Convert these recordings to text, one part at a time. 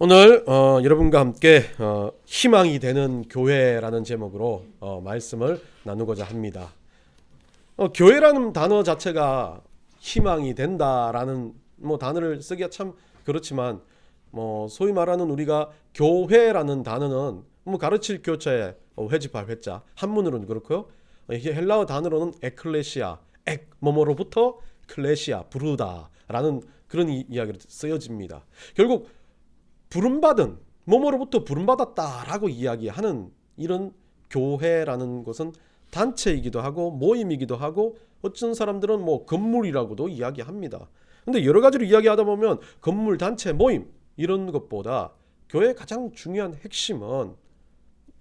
오늘 여러분과 함께 희망이 되는 교회라는 제목으로 말씀을 나누고자 합니다. 교회라는 단어 자체가 희망이 된다라는 단어를 쓰기가 참 그렇지만 소위 말하는 우리가 교회라는 단어는 가르칠 교자에 회집할 회자 한문으로는 그렇고요. 헬라어 단어로는 에클레시아, 뭐뭐로부터 클레시아, 부르다라는 그런 이야기로 쓰여집니다. 결국 부름받은 뭐뭐로부터 부름받았다라고 이야기하는 이런 교회라는 것은 단체이기도 하고 모임이기도 하고 어떤 사람들은 건물이라고도 이야기합니다. 근데 여러 가지로 이야기하다 보면 건물, 단체, 모임 이런 것보다 교회의 가장 중요한 핵심은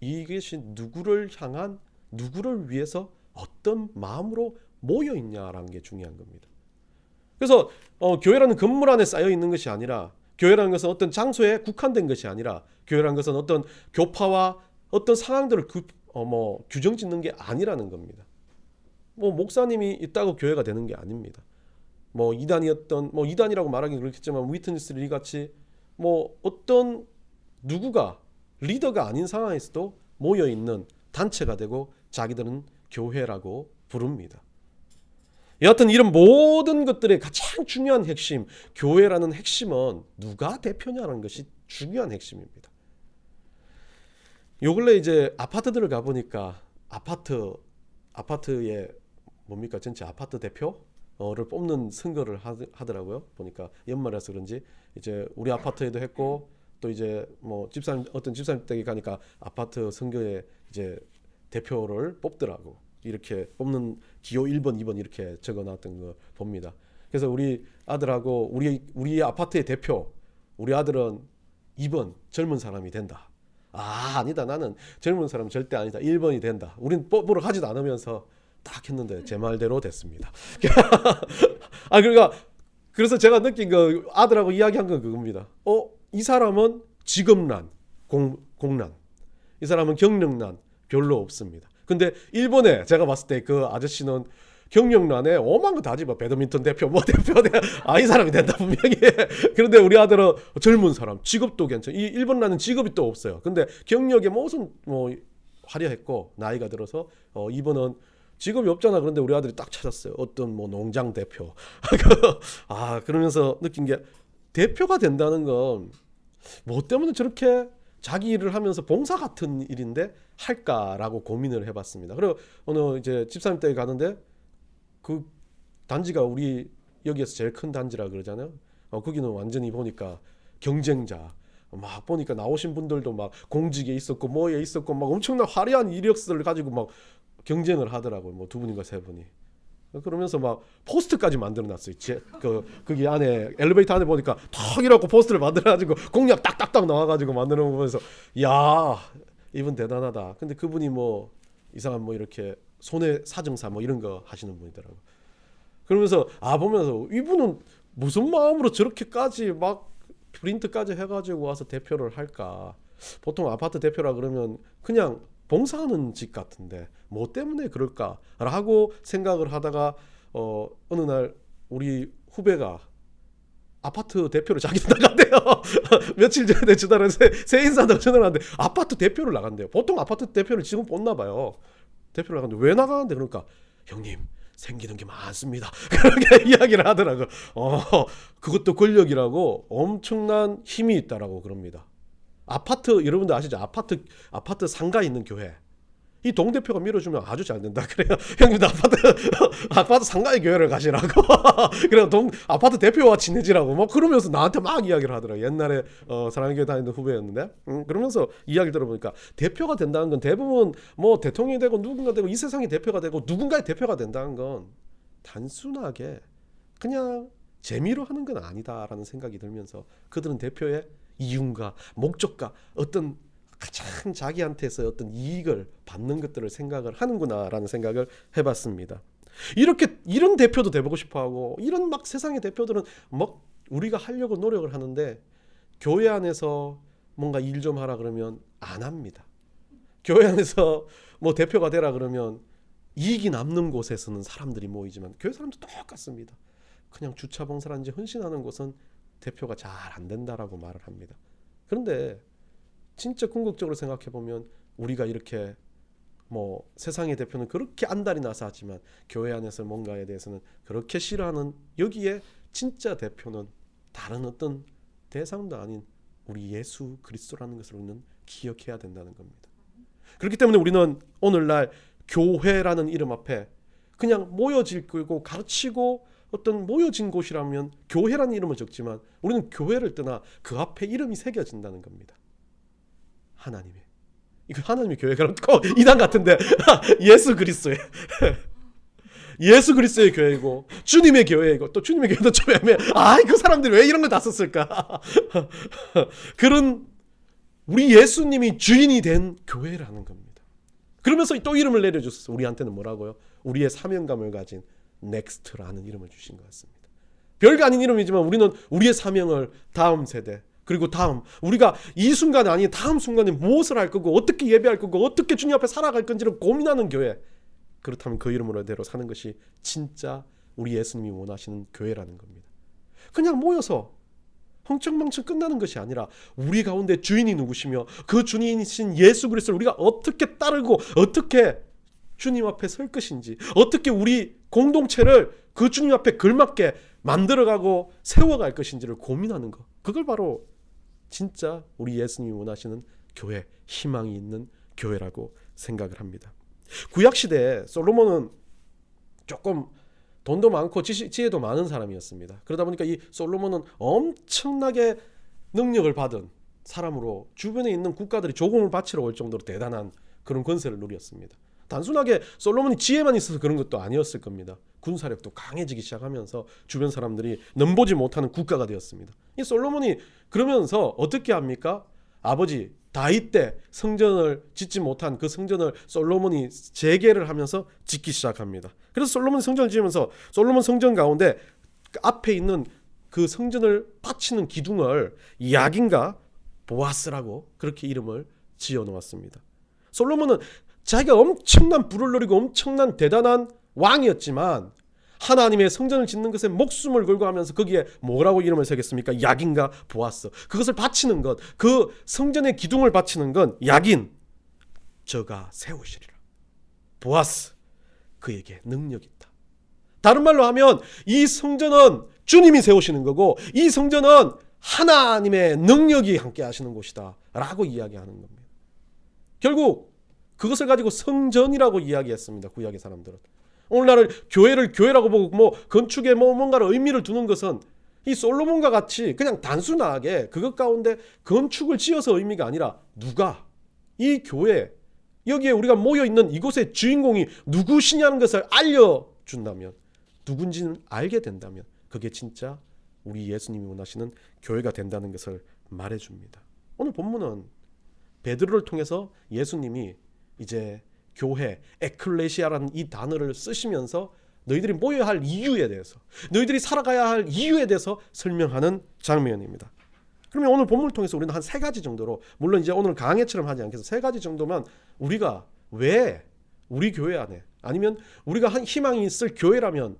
이것이 누구를 향한, 누구를 위해서 어떤 마음으로 모여 있냐라는 게 중요한 겁니다. 그래서 교회라는 건물 안에 쌓여 있는 것이 아니라, 교회라는 것은 어떤 장소에 국한된 것이 아니라, 교회라는 것은 어떤 교파와 어떤 상황들을 규정 짓는 게 아니라는 겁니다. 목사님이 있다고 교회가 되는 게 아닙니다. 이단이라고 말하기 그렇겠지만 위트니스리 같이 어떤 누구가 리더가 아닌 상황에서도 모여 있는 단체가 되고 자기들은 교회라고 부릅니다. 여하튼 이런 모든 것들의 가장 중요한 핵심, 교회라는 핵심은 누가 대표냐는 것이 중요한 핵심입니다. 요 근래 이제 아파트들을 가보니까 아파트에 전체 아파트 대표를 뽑는 선거를 하더라고요. 보니까 연말이라서 그런지 이제 우리 아파트에도 했고, 또 이제 어떤 집사님 댁에 가니까 아파트 선거에 이제 대표를 뽑더라고. 이렇게 뽑는 기호 1번, 2번 이렇게 적어놨던 거 봅니다. 그래서 우리 아들하고 우리 아파트의 대표, 우리 아들은 2번 젊은 사람이 된다. 아니다, 나는 젊은 사람 절대 아니다, 1번이 된다. 우린 뽑으러 가지도 않으면서 딱 했는데 제 말대로 됐습니다. 그러니까 그래서 제가 느낀 거, 아들하고 이야기한 건 그겁니다. 이 사람은 직업난, 공난, 이 사람은 경력난 별로 없습니다. 근데 일본에 제가 봤을 때 그 아저씨는 경력란에 오만 거 다 집어. 배드민턴 대표, 이 사람이 된다 분명히. 그런데 우리 아들은 젊은 사람, 직업도 괜찮아. 이 일본란은 직업이 또 없어요. 근데 경력에 무슨 화려했고 나이가 들어서 이번은 직업이 없잖아. 그런데 우리 아들이 딱 찾았어요. 어떤 농장 대표. 그러면서 느낀 게, 대표가 된다는 건 뭐 때문에 저렇게 자기 일을 하면서 봉사 같은 일인데 할까라고 고민을 해봤습니다. 그리고 오늘 이제 집사님 댁에 가는데 그 단지가 우리 여기에서 제일 큰 단지라 그러잖아요. 거기는 완전히 보니까 경쟁자, 막 보니까 나오신 분들도 막 공직에 있었고 뭐에 있었고 막 엄청난 화려한 이력서를 가지고 막 경쟁을 하더라고요. 두 분인가 세 분이. 그러면서 막 포스트까지 만들어놨어요. 거기 안에 엘리베이터 안에 보니까 턱이라고 포스트를 만들어가지고 공약 딱딱딱 나와가지고 만들어보면서, 야, 이분 대단하다. 근데 그분이 이상한 이렇게 손해 사정사 이런 거 하시는 분이더라고. 그러면서 보면서 이분은 무슨 마음으로 저렇게까지 막 프린트까지 해가지고 와서 대표를 할까. 보통 아파트 대표라 그러면 그냥 봉사하는 직 같은데 뭐 때문에 그럴까라고 생각을 하다가 어느 날 우리 후배가 아파트 대표를 자기도 나간대요. 며칠 전에 전화를 새 인사한다고 전화를 하는데 아파트 대표를 나간대요. 보통 아파트 대표를 지금 뽑나 봐요. 대표를 나갔는데 왜 나가는데, 그러니까 형님 생기는 게 많습니다. 그렇게 이야기를 하더라고. 그것도 권력이라고 엄청난 힘이 있다라고 그럽니다. 아파트, 여러분들 아시죠? 아파트 상가 있는 교회. 이 동대표가 밀어주면 아주 잘 된다. 그래요. 형님도 아파트 상가의 교회를 가시라고. 그래서 아파트 대표와 친해지라고. 그러면서 나한테 막 이야기를 하더라고요. 옛날에 사랑의 교회 다니는 후배였는데. 그러면서 이야기를 들어보니까 대표가 된다는 건 대부분 대통령이 되고 누군가 되고 이 세상의 대표가 되고 누군가의 대표가 된다는 건 단순하게 그냥 재미로 하는 건 아니다라는 생각이 들면서 그들은 대표의 이윤과 목적과 어떤 가장 자기한테서 어떤 이익을 받는 것들을 생각을 하는구나라는 생각을 해봤습니다. 이런 대표도 돼보고 싶어하고, 이런 막 세상의 대표들은 우리가 하려고 노력을 하는데 교회 안에서 뭔가 일 좀 하라 그러면 안 합니다. 교회 안에서 대표가 되라 그러면 이익이 남는 곳에서는 사람들이 모이지만 교회 사람도 똑같습니다. 그냥 주차 봉사라든지 헌신하는 곳은 대표가 잘 안 된다라고 말을 합니다. 그런데 진짜 궁극적으로 생각해 보면 우리가 이렇게 세상의 대표는 그렇게 안달이 나서 하지만 교회 안에서 뭔가에 대해서는 그렇게 싫어하는, 여기에 진짜 대표는 다른 어떤 대상도 아닌 우리 예수 그리스도라는 것을 우리는 기억해야 된다는 겁니다. 그렇기 때문에 우리는 오늘날 교회라는 이름 앞에 그냥 모여질 거고 가르치고 어떤 모여진 곳이라면 교회라는 이름을 적지만 우리는 교회를 떠나 그 앞에 이름이 새겨진다는 겁니다. 하나님의, 이거 하나님의 교회가 꼭 이단 같은데 예수 그리스도의 예수 그리스도의 교회이고 주님의 교회이고, 또 주님의 교회도 좀 애매해. 그 사람들이 왜 이런 걸 다 썼을까? 그런 우리 예수님이 주인이 된 교회라는 겁니다. 그러면서 또 이름을 내려줬어요. 우리한테는 뭐라고요? 우리의 사명감을 가진 넥스트라는 이름을 주신 것 같습니다. 별거 아닌 이름이지만 우리는 우리의 사명을 다음 세대, 그리고 다음, 우리가 이 순간이 아닌 다음 순간에 무엇을 할 거고 어떻게 예배할 거고 어떻게 주님 앞에 살아갈 건지를 고민하는 교회, 그렇다면 그 이름으로대로 사는 것이 진짜 우리 예수님이 원하시는 교회라는 겁니다. 그냥 모여서 흥청망청 끝나는 것이 아니라 우리 가운데 주인이 누구시며 그 주인이신 예수 그리스도를 우리가 어떻게 따르고 어떻게 주님 앞에 설 것인지, 어떻게 우리 공동체를 그 주님 앞에 걸맞게 만들어가고 세워갈 것인지를 고민하는 것, 그걸 바로 진짜 우리 예수님이 원하시는 교회, 희망이 있는 교회라고 생각을 합니다. 구약시대에 솔로몬은 조금 돈도 많고 지혜도 많은 사람이었습니다. 그러다 보니까 이 솔로몬은 엄청나게 능력을 받은 사람으로 주변에 있는 국가들이 조공을 바치러 올 정도로 대단한 그런 권세를 누렸습니다. 단순하게 솔로몬이 지혜만 있어서 그런 것도 아니었을 겁니다. 군사력도 강해지기 시작하면서 주변 사람들이 넘보지 못하는 국가가 되었습니다. 이 솔로몬이 그러면서 어떻게 합니까? 아버지 다윗 때 성전을 짓지 못한 그 성전을 솔로몬이 재개를 하면서 짓기 시작합니다. 그래서 솔로몬이 성전을 지으면서 솔로몬 성전 가운데 앞에 있는 그 성전을 바치는 기둥을 야긴과 보아스라고 그렇게 이름을 지어 놓았습니다. 솔로몬은 자기가 엄청난 부를 누리고 엄청난 대단한 왕이었지만 하나님의 성전을 짓는 것에 목숨을 걸고 하면서 거기에 뭐라고 이름을 새겼습니까? 야긴과 보아스. 그것을 바치는 것, 그 성전의 기둥을 바치는 건 야긴, 저가 세우시리라. 보아스, 그에게 능력이 있다. 다른 말로 하면 이 성전은 주님이 세우시는 거고 이 성전은 하나님의 능력이 함께 하시는 곳이다 라고 이야기하는 겁니다. 결국 그것을 가지고 성전이라고 이야기했습니다. 구약의 사람들은. 오늘날은 교회를 교회라고 보고 건축에 뭔가를 의미를 두는 것은 이 솔로몬과 같이 그냥 단순하게 그것 가운데 건축을 지어서 의미가 아니라 누가 이 교회, 여기에 우리가 모여있는 이곳의 주인공이 누구시냐는 것을 알려준다면, 누군지는 알게 된다면 그게 진짜 우리 예수님이 원하시는 교회가 된다는 것을 말해줍니다. 오늘 본문은 베드로를 통해서 예수님이 이제 교회, 에클레시아라는 이 단어를 쓰시면서 너희들이 모여야 할 이유에 대해서, 너희들이 살아가야 할 이유에 대해서 설명하는 장면입니다. 그러면 오늘 본문을 통해서 우리는 한 3가지 정도로, 물론 이제 오늘 강해처럼 하지 않겠어, 3가지 정도만 우리가 왜 우리 교회 안에, 아니면 우리가 한 희망이 있을 교회라면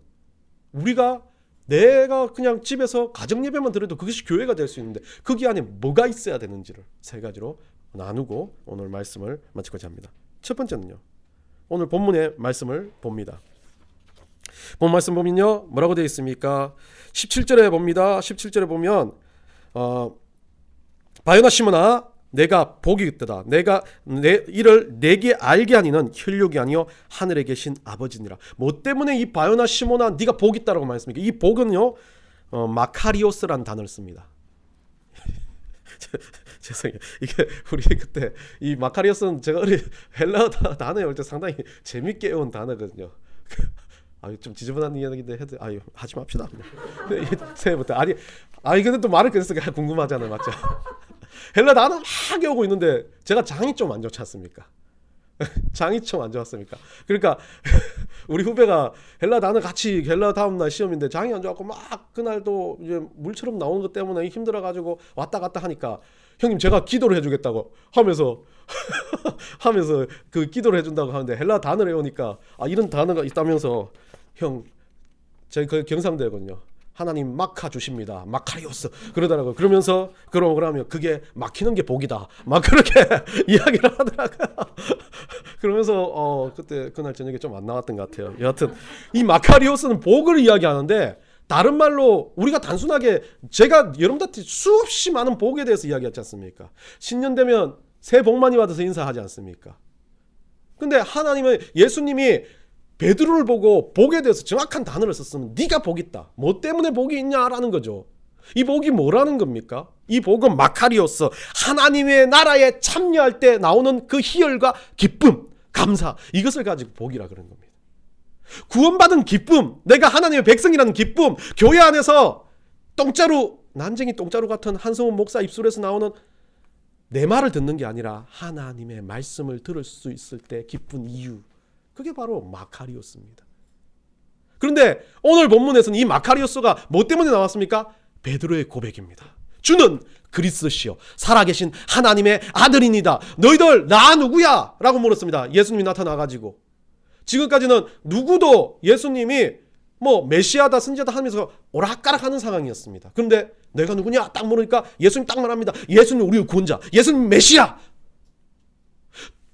우리가 내가 그냥 집에서 가정 예배만 드려도 그것이 교회가 될 수 있는데 거기 안에 뭐가 있어야 되는지를 3가지로 나누고 오늘 말씀을 마치고자 합니다. 첫 번째는요, 오늘 본문의 말씀을 봅니다. 본 말씀 보면요, 뭐라고 되어 있습니까? 17절에 봅니다. 17절에 보면 바요나 시몬아 내가 복이 있도다. 내가 이를 내게 알게 하니는 혈육이 아니요 하늘에 계신 아버지니라. 뭐 때문에 이 바요나 시몬아 네가 복이 있다라고 말했습니까? 이 복은요 마카리오스라는 단어를 씁니다. 죄송해요. 이게 우리 그때 이 마카리오스는 제가 헬라 단어에 올 때 상당히 재밌게 외운 단어거든요. 좀 지저분한 이야기인데 하지 맙시다. 새해부터 근데 또 말을 그랬으니까 궁금하잖아요, 맞죠? 헬라 단어 막 외우고 있는데 제가 장이 좀 안 좋지 않습니까? 장이 좀 안 좋았습니까? 그러니까 우리 후배가 헬라 단어 같이 헬라 다음날 시험인데 장이 안 좋았고 막 그날도 이제 물처럼 나오는 것 때문에 힘들어가지고 왔다 갔다 하니까 형님 제가 기도를 해주겠다고 하면서 그 기도를 해준다고 하는데 헬라 단어를 외우니까 이런 단어가 있다면서 형 제가 그 경상도거든요. 하나님 막아 주십니다. 마카리오스 그러더라고요. 그러면 그게 막히는 게 복이다. 막 그렇게 이야기를 하더라고요. 그러면서 그때 그날 저녁에 좀 안 나왔던 것 같아요. 여하튼 이 마카리오스는 복을 이야기하는데 다른 말로 우리가 단순하게 제가 여러분들한테 수없이 많은 복에 대해서 이야기하지 않습니까? 신년 되면 새해 복 많이 받아서 인사하지 않습니까? 근데 하나님은 예수님이 베드로를 보고 복에 대해서 정확한 단어를 썼으면 네가 복 있다. 뭐 때문에 복이 있냐라는 거죠. 이 복이 뭐라는 겁니까? 이 복은 마카리오스, 하나님의 나라에 참여할 때 나오는 그 희열과 기쁨, 감사, 이것을 가지고 복이라 그런 겁니다. 구원받은 기쁨, 내가 하나님의 백성이라는 기쁨, 교회 안에서 똥자루, 난쟁이 똥자루 같은 한성훈 목사 입술에서 나오는 내 말을 듣는 게 아니라 하나님의 말씀을 들을 수 있을 때 기쁜 이유, 그게 바로 마카리오스입니다. 그런데 오늘 본문에서는 이 마카리오스가 뭐 때문에 나왔습니까? 베드로의 고백입니다. 주는 그리스도시요 살아계신 하나님의 아들이니다. 너희들 나 누구야? 라고 물었습니다. 예수님이 나타나가지고. 지금까지는 누구도 예수님이 뭐 메시아다 선지자다 하면서 오락가락하는 상황이었습니다. 그런데 내가 누구냐 딱 물으니까 예수님 딱 말합니다. 예수님 우리의 구원자, 예수님 메시아.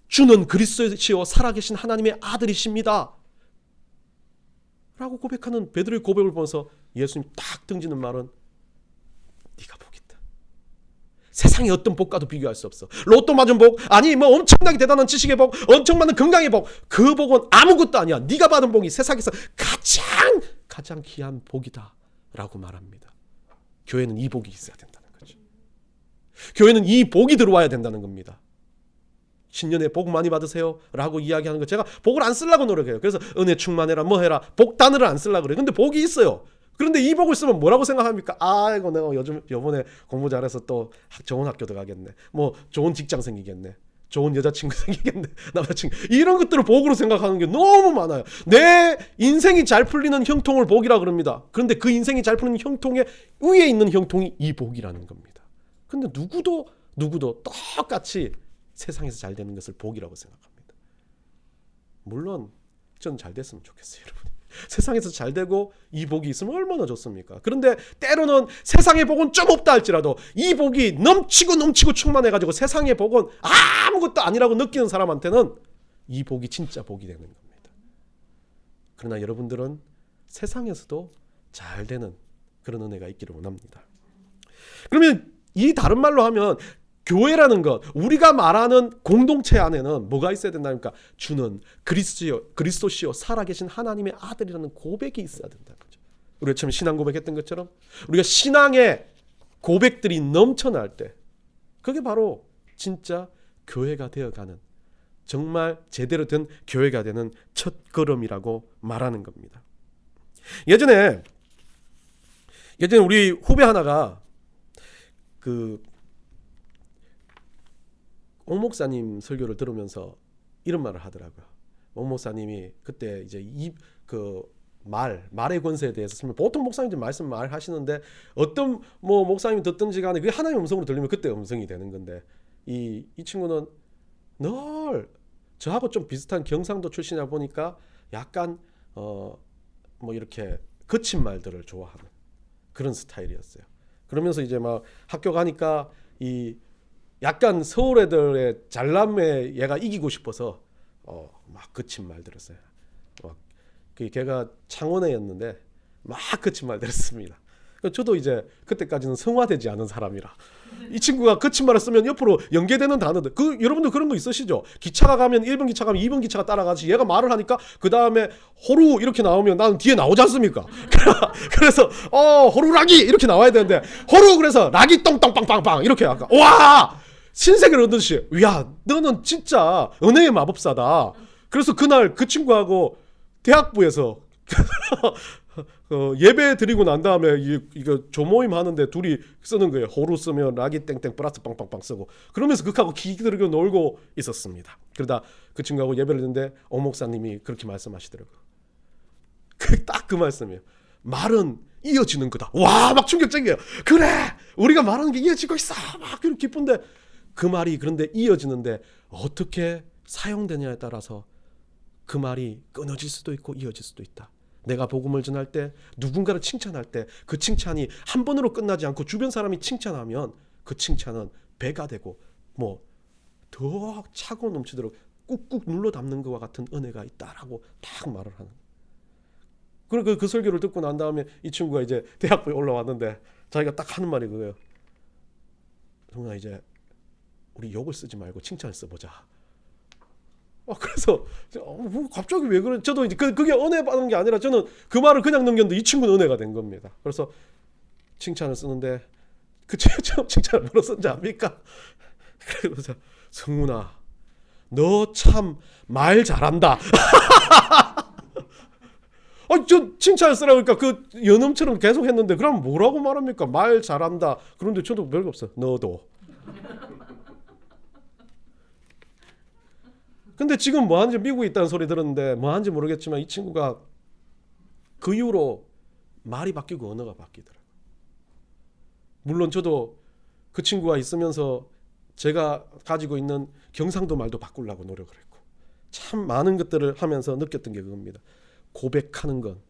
주는 그리스도시요 살아계신 하나님의 아들이십니다. 라고 고백하는 베드로의 고백을 보면서 예수님 딱 던지는 말은 네가 복 있다. 세상의 어떤 복과도 비교할 수 없어. 로또 맞은 복, 아니 뭐 엄청나게 대단한 지식의 복, 엄청 많은 건강의 복, 그 복은 아무것도 아니야. 네가 받은 복이 세상에서 가장 귀한 복이다 라고 말합니다. 교회는 이 복이 있어야 된다는 거죠. 교회는 이 복이 들어와야 된다는 겁니다. 신년에 복 많이 받으세요 라고 이야기하는 거 제가 복을 안 쓰려고 노력해요. 그래서 은혜 충만해라 뭐 해라 복 단어를 안 쓰려고 그래요. 근데 복이 있어요. 그런데 이 복을 쓰면 뭐라고 생각합니까? 아이고 내가 요번에 공부 잘해서 또 좋은 학교 들어가겠네. 뭐 좋은 직장 생기겠네. 좋은 여자친구 생기겠네. 남자친구. 이런 것들을 복으로 생각하는 게 너무 많아요. 내 인생이 잘 풀리는 형통을 복이라 그럽니다. 그런데 그 인생이 잘 풀리는 형통의 위에 있는 형통이 이 복이라는 겁니다. 근데 누구도 똑같이 세상에서 잘 되는 것을 복이라고 생각합니다. 물론 저는 잘 됐으면 좋겠어요, 여러분. 세상에서 잘 되고 이 복이 있으면 얼마나 좋습니까? 그런데 때로는 세상의 복은 좀 없다 할지라도 이 복이 넘치고 충만해가지고 세상의 복은 아무것도 아니라고 느끼는 사람한테는 이 복이 진짜 복이 되는 겁니다. 그러나 여러분들은 세상에서도 잘 되는 그런 은혜가 있기를 원합니다. 그러면 이 다른 말로 하면 교회라는 것, 우리가 말하는 공동체 안에는 뭐가 있어야 된다니까? 주는 그리스도시요 살아계신 하나님의 아들이라는 고백이 있어야 된다는 거죠. 우리가 처음 신앙 고백했던 것처럼 우리가 신앙의 고백들이 넘쳐날 때 그게 바로 진짜 교회가 되어가는, 정말 제대로 된 교회가 되는 첫 걸음이라고 말하는 겁니다. 예전에 우리 후배 하나가 옥 목사님 설교를 들으면서 이런 말을 하더라고요. 옥 목사님이 그때 이제 말의 권세에 대해서 설명, 보통 목사님들 말씀 말하시는데 어떤 뭐 목사님이 듣든지 간에 그게 하나님의 음성으로 들리면 그때 음성이 되는 건데 이 친구는 늘 저하고 좀 비슷한 경상도 출신이다 보니까 약간 뭐 이렇게 거친 말들을 좋아하는 그런 스타일이었어요. 그러면서 이제 막 학교 가니까 이 약간 서울 애들의 잘남매 얘가 이기고 싶어서 막 거친 말 들었어요. 걔가 창원애였는데 막 거친 말 들었습니다. 저도 이제 그때까지는 성화되지 않은 사람이라 이 친구가 거친 말을 쓰면 옆으로 연계되는 단어들, 여러분들 그런 거 있으시죠? 기차가 가면 1번 기차 가면 2번 기차가 따라가지, 얘가 말을 하니까 그 다음에 호루 이렇게 나오면 나는 뒤에 나오지 않습니까? 그래서 호루라기 이렇게 나와야 되는데 호루 그래서 라기 똥똥빵빵빵 이렇게 아까 와 신세계를 얻듯이, 야 너는 진짜 은혜의 마법사다. 그래서 그날 그 친구하고 대학부에서 예배 드리고 난 다음에 이거 조모임 하는데 둘이 쓰는 거예요. 호루 쓰면 라기 땡땡 플러스 빵빵빵 쓰고, 그러면서 극하고 기기들고 놀고 있었습니다. 그러다 그 친구하고 예배를 드는데 오 목사님이 그렇게 말씀하시더라고요. 딱 그 말씀이에요. 말은 이어지는 거다. 와, 막 충격적이에요. 그래, 우리가 말하는 게 이어지고 있어. 막 기쁜데 그 말이 그런데 이어지는데 어떻게 사용되냐에 따라서 그 말이 끊어질 수도 있고 이어질 수도 있다. 내가 복음을 전할 때, 누군가를 칭찬할 때 그 칭찬이 한 번으로 끝나지 않고 주변 사람이 칭찬하면 그 칭찬은 배가 되고 뭐 더 차고 넘치도록 꾹꾹 눌러 담는 것과 같은 은혜가 있다라고 딱 말을 하는. 그리고 그 설교를 듣고 난 다음에 이 친구가 이제 대학부에 올라왔는데 자기가 딱 하는 말이 그거예요. 정말 이제 우리 욕을 쓰지 말고 칭찬을 써보자. 그래서 갑자기 왜 그런? 저도 이제 그게 은혜 받은 게 아니라 저는 그 말을 그냥 넘겼는데 이 친구는 은혜가 된 겁니다. 그래서 칭찬을 쓰는데 그 칭찬을 뭐로 쓴지 압니까? 그래서 성훈아, 너 참 말 잘한다. 저 칭찬을 쓰라고 그러니까 그 연음처럼 계속 했는데 그럼 뭐라고 말합니까? 말 잘한다. 그런데 저도 별거 없어. 너도. 근데 지금 뭐 하는지 미국에 있다는 소리 들었는데 뭐 하는지 모르겠지만 이 친구가 그 이후로 말이 바뀌고 언어가 바뀌더라고요. 물론 저도 그 친구가 있으면서 제가 가지고 있는 경상도 말도 바꾸려고 노력을 했고 참 많은 것들을 하면서 느꼈던 게 그겁니다. 고백하는 건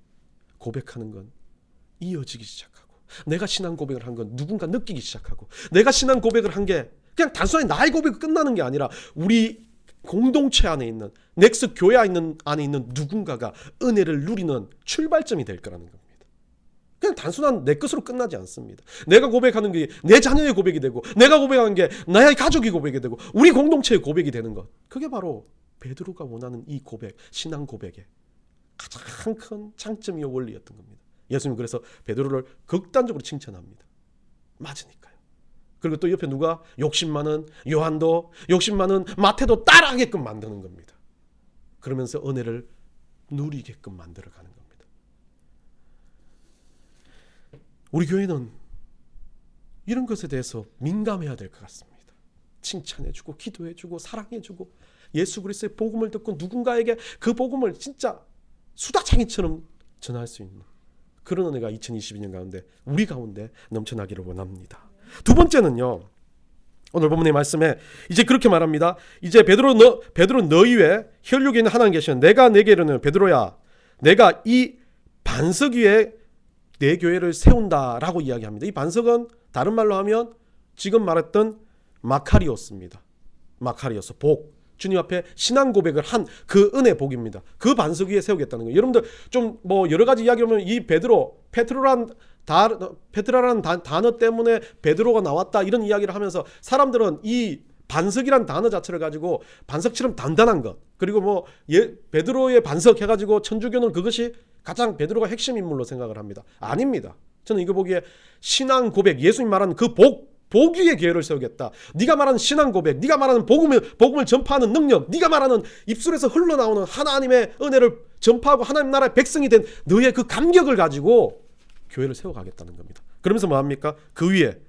이어지기 시작하고 내가 신앙 고백을 한 건 누군가 느끼기 시작하고 내가 신앙 고백을 한 게 그냥 단순히 나의 고백이 끝나는 게 아니라 우리 공동체 안에 있는 넥스 교회 안에 있는 누군가가 은혜를 누리는 출발점이 될 거라는 겁니다. 그냥 단순한 내 것으로 끝나지 않습니다. 내가 고백하는 게 내 자녀의 고백이 되고 내가 고백하는 게 나의 가족의 고백이 되고 우리 공동체의 고백이 되는 것. 그게 바로 베드로가 원하는 이 고백, 신앙 고백의 가장 큰 장점이요 원리였던 겁니다. 예수님 그래서 베드로를 극단적으로 칭찬합니다. 맞으니까요. 그리고 또 옆에 누가 욕심 많은 요한도 욕심 많은 마태도 따라하게끔 만드는 겁니다. 그러면서 은혜를 누리게끔 만들어가는 겁니다. 우리 교회는 이런 것에 대해서 민감해야 될 것 같습니다. 칭찬해주고 기도해주고 사랑해주고 예수 그리스도의 복음을 듣고 누군가에게 그 복음을 진짜 수다쟁이처럼 전할 수 있는 그런 은혜가 2022년 가운데 우리 가운데 넘쳐나기를 원합니다. 두 번째는요. 오늘 본문의 말씀에 이제 그렇게 말합니다. 이제 베드로 너 이외에 혈육에 있는 하나님 계시는 내가 내게 이르는 베드로야 내가 이 반석 위에 내 교회를 세운다라고 이야기합니다. 이 반석은 다른 말로 하면 지금 말했던 마카리오스입니다. 마카리오스 복. 주님 앞에 신앙 고백을 한 그 은혜 복입니다. 그 반석 위에 세우겠다는 거예요. 여러분들 좀 뭐 여러 가지 이야기하면 이 페트라라는 단어 때문에 베드로가 나왔다 이런 이야기를 하면서 사람들은 이 반석이란 단어 자체를 가지고 반석처럼 단단한 것 그리고 뭐 베드로의 반석 해가지고 천주교는 그것이 가장 베드로가 핵심 인물로 생각을 합니다. 아닙니다. 저는 이거 보기에 신앙 고백 예수님 말하는 그 복 위에 교회를 세우겠다. 네가 말하는 신앙 고백, 네가 말하는 복음을 전파하는 능력, 네가 말하는 입술에서 흘러나오는 하나님의 은혜를 전파하고 하나님 나라의 백성이 된 너의 그 감격을 가지고 교회를 세워가겠다는 겁니다. 그러면서 뭐합니까? 그 위에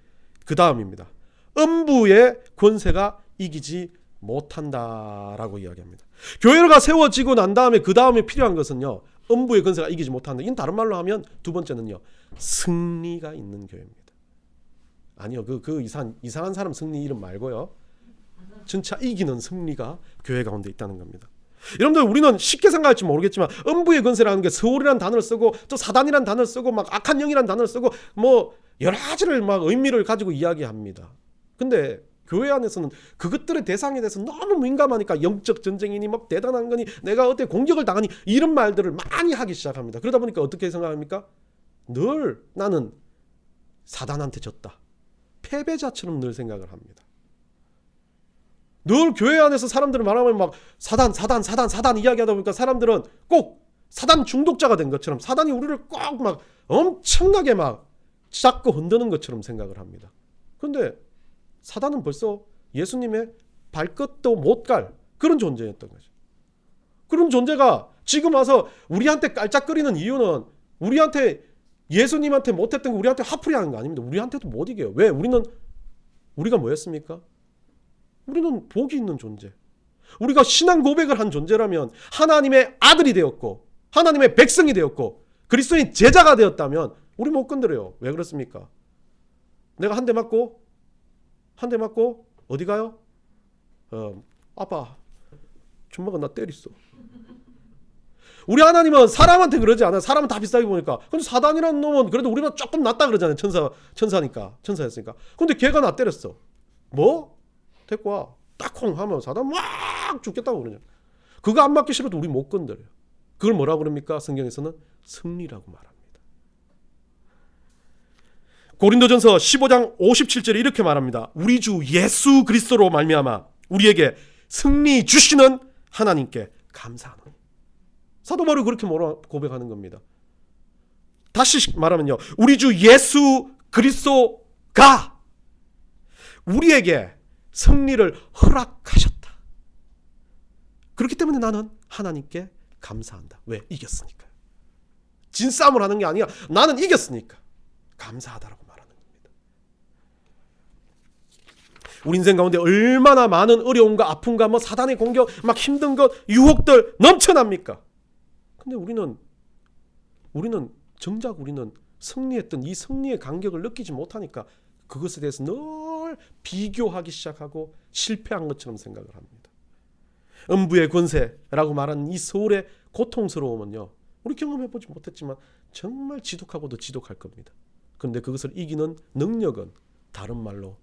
그 다음입니다. 음부의 권세가 이기지 못한다라고 이야기합니다. 교회가 세워지고 난 다음에 그 다음에 필요한 것은요. 음부의 권세가 이기지 못한다. 이는 다른 말로 하면 두 번째는요. 승리가 있는 교회입니다. 아니요. 그 이상한 사람 승리 이름 말고요. 진짜 이기는 승리가 교회 가운데 있다는 겁니다. 여러분들 우리는 쉽게 생각할지 모르겠지만 음부의 권세라는 게 서울이라는 단어를 쓰고 또 사단이라는 단어를 쓰고 막 악한 영이라는 단어를 쓰고 뭐 여러 가지를 막 의미를 가지고 이야기합니다. 근데 교회 안에서는 그것들의 대상에 대해서 너무 민감하니까 영적 전쟁이니 막 대단한 거니 내가 어떻게 공격을 당하니 이런 말들을 많이 하기 시작합니다. 그러다 보니까 어떻게 생각합니까? 늘 나는 사단한테 졌다. 패배자처럼 늘 생각을 합니다. 늘 교회 안에서 사람들을 말하면 막 사단 이야기하다 보니까 사람들은 꼭 사단 중독자가 된 것처럼 사단이 우리를 꼭 막 엄청나게 막 잡고 흔드는 것처럼 생각을 합니다. 그런데 사단은 벌써 예수님의 발끝도 못 갈 그런 존재였던 거죠. 그런 존재가 지금 와서 우리한테 깔짝거리는 이유는 우리한테 예수님한테 못했던 거 우리한테 화풀이 하는 거 아닙니다. 우리한테도 못 이겨요. 왜? 우리가 뭐였습니까? 우리는 복이 있는 존재. 우리가 신앙 고백을 한 존재라면 하나님의 아들이 되었고 하나님의 백성이 되었고 그리스도인 제자가 되었다면 우리 못 건드려요. 왜 그렇습니까? 내가 한 대 맞고 어디 가요? 아빠 주먹은 나 때렸어. 우리 하나님은 사람한테 그러지 않아요. 사람은 다 비슷하게 보니까. 근데 사단이라는 놈은 그래도 우리보다 조금 낫다 그러잖아요. 천사였으니까. 근데 걔가 나 때렸어. 뭐? 데리고 와. 딱콩 하면 사단 막 죽겠다고 그러냐. 그거 안 맞기 싫어도 우리 못 건드려요. 그걸 뭐라고 그럽니까? 성경에서는 승리라고 말합니다. 고린도전서 15장 57절에 이렇게 말합니다. 우리 주 예수 그리스도로 말미암아 우리에게 승리 주시는 하나님께 감사하노니. 사도 바울이 그렇게 고백하는 겁니다. 다시 말하면요. 우리 주 예수 그리스도가 우리에게 승리를 허락하셨다. 그렇기 때문에 나는 하나님께 감사한다. 왜? 이겼으니까. 진싸움을 하는 게 아니라 나는 이겼으니까 감사하다라고 말하는 겁니다. 우리 인생 가운데 얼마나 많은 어려움과 아픔과 사단의 공격, 막 힘든 것, 유혹들 넘쳐납니까? 근데 우리는 정작 승리했던 이 승리의 간격을 느끼지 못하니까 그것에 대해서 늘 비교하기 시작하고 실패한 것처럼 생각을 합니다. 음부의 권세라고 말하는 이 서울의 고통스러움은요, 우리 경험해보지 못했지만 정말 지독하고도 지독할 겁니다. 그런데 그것을 이기는 능력은 다른 말로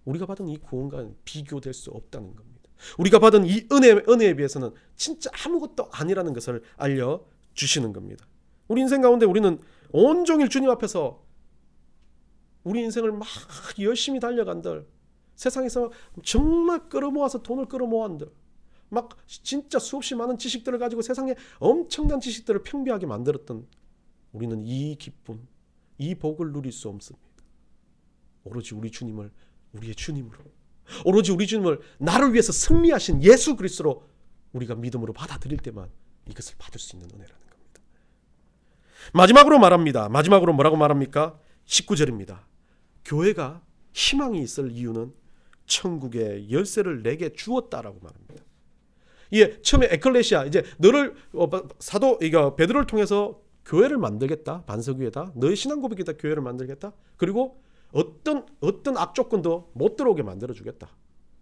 우리가 받은 이 구원과는 비교될 수 없다는 겁니다. 우리가 받은 이 은혜에 비해서는 진짜 아무것도 아니라는 것을 알려주시는 겁니다. 우리 인생 가운데 우리는 온종일 주님 앞에서 우리 인생을 막 열심히 달려간들, 세상에서 정말 끌어모아서 돈을 끌어모았들, 막 진짜 수없이 많은 지식들을 가지고 세상에 엄청난 지식들을 평비하게 만들었던 우리는 이 기쁨, 이 복을 누릴 수 없습니다. 오로지 우리의 주님으로, 오로지 우리 주님을 나를 위해서 승리하신 예수 그리스도로 우리가 믿음으로 받아들일 때만 이것을 받을 수 있는 은혜라는 겁니다. 마지막으로 말합니다. 마지막으로 뭐라고 말합니까? 19절입니다. 교회가 희망이 있을 이유는 천국의 열쇠를 내게 주었다라고 말합니다. 예, 처음에 에클레시아, 이제 너를 사도 베드로를 통해서 교회를 만들겠다. 반석 위에다. 너의 신앙 고백에다 교회를 만들겠다. 그리고 어떤 악조건도 못 들어오게 만들어 주겠다.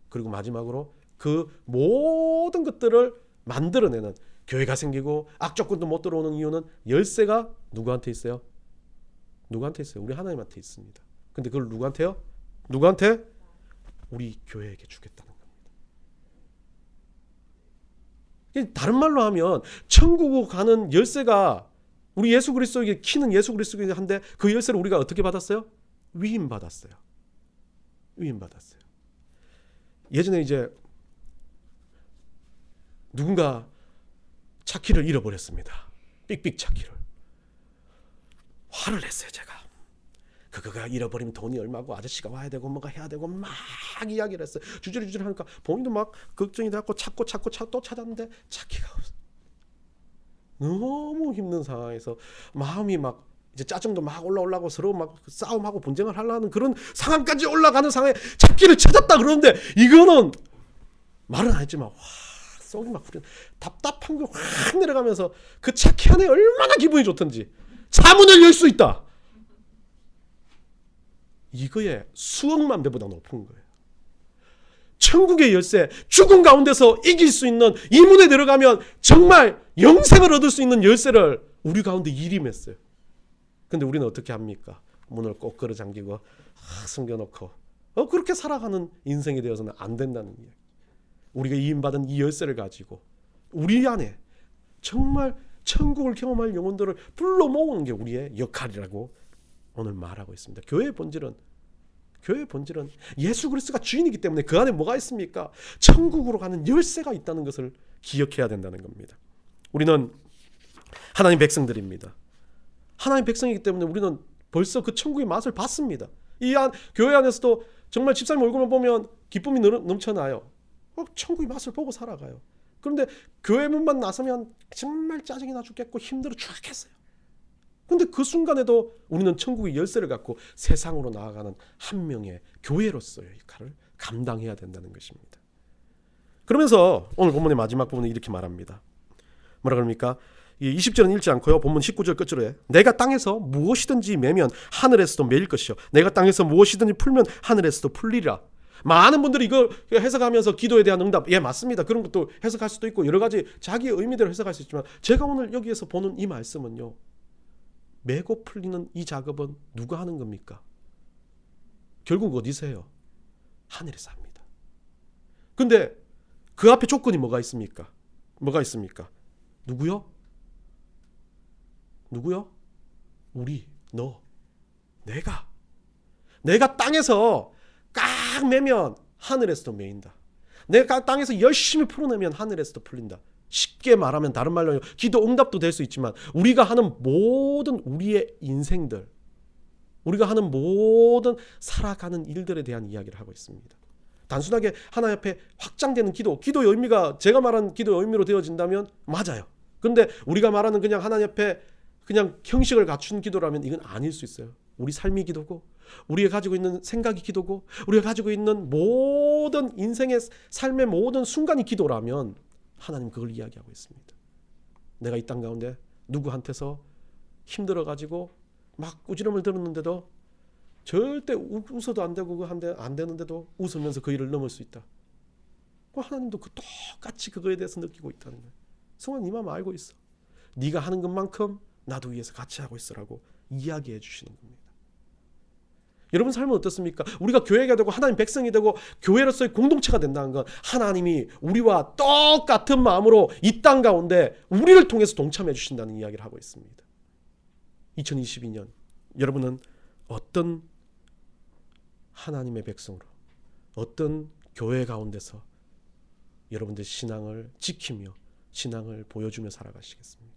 그리고 마지막으로 그 모든 것들을 만들어내는 교회가 생기고 악조건도 못 들어오는 이유는 열쇠가 누구한테 있어요? 누구한테 있어요? 우리 하나님한테 있습니다. 근데 그걸 누구한테요? 누구한테? 우리 교회에게 주겠다는 겁니다. 다른 말로 하면 천국으로 가는 열쇠가 우리 예수 그리스도에게 키는 예수 그리스도에게 한데 그 열쇠를 우리가 어떻게 받았어요? 위임받았어요. 예전에 이제 누군가 차키를 잃어버렸습니다. 삑삑 차키를. 화를 냈어요, 제가. 그거가 잃어버리면 돈이 얼마고 아저씨가 와야 되고 뭔가 해야 되고 막 이야기를 했어요. 주저리 하니까 본인도 막 걱정이 돼갖고 찾고 또 찾았는데 차키가 없어요. 너무 힘든 상황에서 마음이 막 이제 짜증도 막 올라오고 서로 막 싸움하고 분쟁을 하려는 그런 상황까지 올라가는 상황에 차키를 찾았다 그러는데 이거는 말은 안 했지만 속이 막 답답한 게 확 내려가면서 그 차키 안에 얼마나 기분이 좋던지 차문을 열 수 있다. 이거에 수억만 배보다 높은 거예요. 천국의 열쇠, 죽음 가운데서 이길 수 있는 이 문에 들어가면 정말 영생을 얻을 수 있는 열쇠를 우리 가운데 일임했어요. 근데 우리는 어떻게 합니까? 문을 꼭 걸어 잠기고 숨겨놓고 그렇게 살아가는 인생이 되어서는 안 된다는 이야기. 우리가 이임받은 이 열쇠를 가지고 우리 안에 정말 천국을 경험할 영혼들을 불러 모으는 게 우리의 역할이라고 오늘 말하고 있습니다. 교회의 본질은 예수 그리스도가 주인이기 때문에 그 안에 뭐가 있습니까? 천국으로 가는 열쇠가 있다는 것을 기억해야 된다는 겁니다. 우리는 하나님 백성들입니다. 하나님 백성이기 때문에 우리는 벌써 그 천국의 맛을 봤습니다. 교회 안에서도 정말 집사님 얼굴만 보면 기쁨이 넘쳐나요. 천국의 맛을 보고 살아가요. 그런데 교회 문만 나서면 정말 짜증이 나 죽겠고 힘들어 죽겠어요. 그런데 그 순간에도 우리는 천국의 열쇠를 갖고 세상으로 나아가는 한 명의 교회로서의 역할을 감당해야 된다는 것입니다. 그러면서 오늘 본문의 마지막 부분에 이렇게 말합니다. 뭐라 그럽니까? 20절은 읽지 않고요. 본문 19절 끝으로 해. 내가 땅에서 무엇이든지 매면 하늘에서도 매일 것이요. 내가 땅에서 무엇이든지 풀면 하늘에서도 풀리라. 많은 분들이 이걸 해석하면서 기도에 대한 응답, 예 맞습니다. 그런 것도 해석할 수도 있고 여러 가지 자기의 의미대로 해석할 수 있지만 제가 오늘 여기에서 보는 이 말씀은요, 메고 풀리는 이 작업은 누가 하는 겁니까? 결국 어디서 해요? 하늘에서 합니다. 근데 그 앞에 조건이 뭐가 있습니까? 뭐가 있습니까? 누구요? 우리, 너, 내가 땅에서 깍 매면 하늘에서도 매인다. 내가 땅에서 열심히 풀어내면 하늘에서도 풀린다. 쉽게 말하면, 다른 말로 기도 응답도 될 수 있지만 우리가 하는 모든 우리의 인생들, 우리가 하는 모든 살아가는 일들에 대한 이야기를 하고 있습니다. 단순하게 하나님 앞에 확장되는 기도의 의미가 제가 말한 기도의 의미로 되어진다면 맞아요. 근데 우리가 말하는 그냥 하나님 앞에 그냥 형식을 갖춘 기도라면 이건 아닐 수 있어요. 우리 삶이 기도고, 우리가 가지고 있는 생각이 기도고, 우리가 가지고 있는 모든 인생의 삶의 모든 순간이 기도라면 하나님 그걸 이야기하고 있습니다. 내가 이 땅 가운데 누구한테서 힘들어가지고 막 꾸지람을 들었는데도 절대 웃어도 안 되고 안 되는데도 웃으면서 그 일을 넘을 수 있다. 하나님도 똑같이 그거에 대해서 느끼고 있다는 거예요. 성은 이 마음 알고 있어. 네가 하는 것만큼 나도 위해서 같이 하고 있으라고 이야기해 주시는 겁니다. 여러분 삶은 어떻습니까? 우리가 교회가 되고 하나님 백성이 되고 교회로서의 공동체가 된다는 건 하나님이 우리와 똑같은 마음으로 이 땅 가운데 우리를 통해서 동참해 주신다는 이야기를 하고 있습니다. 2022년 여러분은 어떤 하나님의 백성으로, 어떤 교회 가운데서 여러분들 신앙을 지키며 신앙을 보여주며 살아가시겠습니까?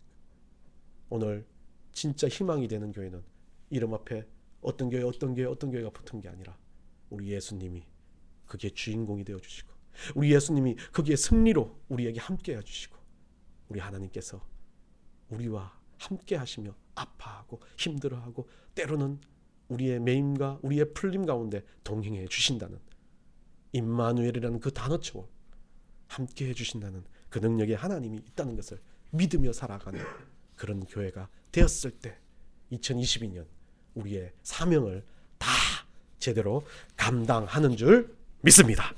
오늘 진짜 희망이 되는 교회는 이름 앞에 어떤 교회가 붙은 게 아니라 우리 예수님이 거기에 주인공이 되어주시고, 우리 예수님이 거기에 승리로 우리에게 함께 해주시고, 우리 하나님께서 우리와 함께 하시며 아파하고 힘들어하고 때로는 우리의 매임과 우리의 풀림 가운데 동행해 주신다는 임마누엘이라는 그 단어처럼 함께 해주신다는 그 능력의 하나님이 있다는 것을 믿으며 살아가는 그런 교회가 되었을 때 2022년 우리의 사명을 다 제대로 감당하는 줄 믿습니다.